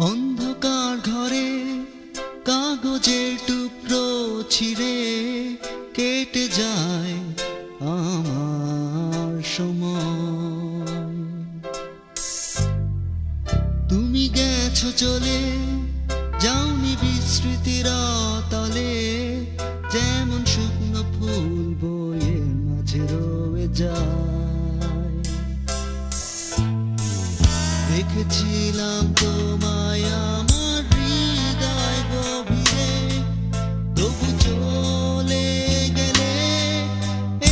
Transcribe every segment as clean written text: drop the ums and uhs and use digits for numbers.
অন্ধকার ঘরে কাগজের টুকরো ছিঁড়ে কেটে যায় আমার সময়। তুমি গেছো চলে, যাওনি বিস্মৃতির তলে, যেমন শুকনো ফুল বইয়ের মাঝে রয়ে যায়। দেখেছিলাম তোমায় আমার হৃদয় গভীরে, তবু চলে গেলে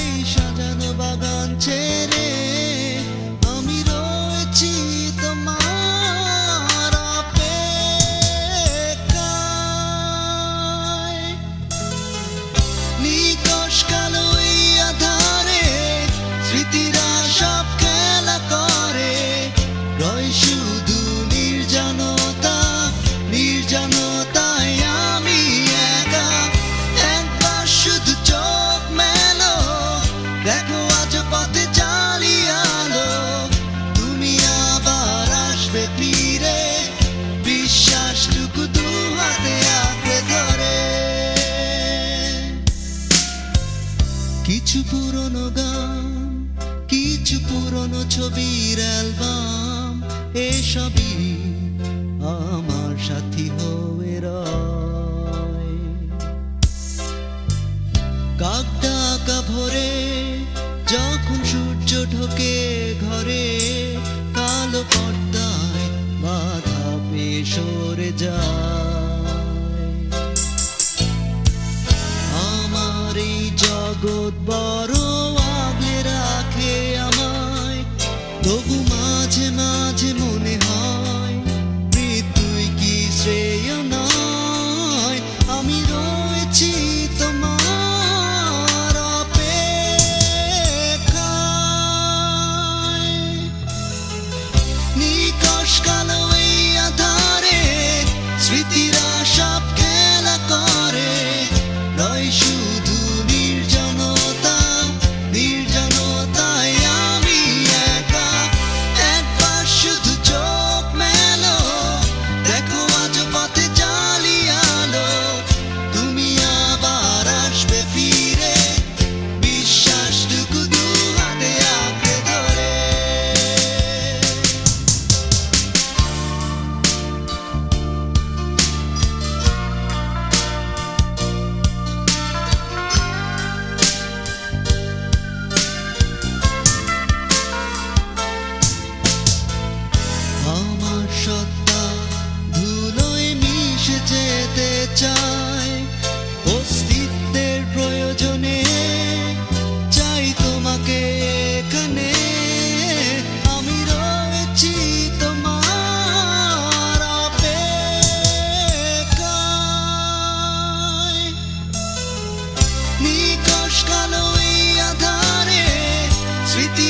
এই সাজানো বাগান ছেড়ে। আমি রয়েছি তোমার অপেক্ষায়। নিকষ কালো এই আধারে স্মৃতিরা সব খেলা করে, রয় শুধু নির্জনতা, নির্জনতায় আমি একা। একবার শুধু চোখ মেলো, দেখো আজ পথে জ্বালিয়ে আলো। তুমি আবার আসবে ফিরে, বিশ্বাসটুকু দু হাতে আঁকড়ে ধরে। কিছু পুরনো গান, কিছু পুরনো ছবির অ্যালবাম, এসবই আমার সাথী হয়ে রয়। কাক ডাকা ভোরে যখন সূর্য ঢোকে ঘরে, কালো পর্দায় বাধা পেয়ে সরে যায়। আমার এই জগৎ বড় আগলে রাখে আমায়, তবু মাঝে মাঝে মনে হয় মৃত্যুই কি শ্রেয় নয়। আমি রয়েছি তোমার অপেক্ষায়। নিকষ কালো এই আধারে স্মৃতিরা সব খেলা করে, রয় শুধু নির্জনতা, নির্জনতায় আমি একা। একবার শুধু চোখ মেলো, দেখো আজ পথে জ্বালিয়ে আলো। তুমি আবার আসবে ফিরে, বিশ্বাসটুকু দু হাতে আঁকড়ে ধরে। আমার সত্তা ধুলোয় মিশে যেতে চায়, অস্তিত্বের প্রয়োজনে চাই তোমাকে এখানে। আমি রয়েছি তোমার অপেক্ষায়। নিকষ কালো এই আধারে স্মৃতি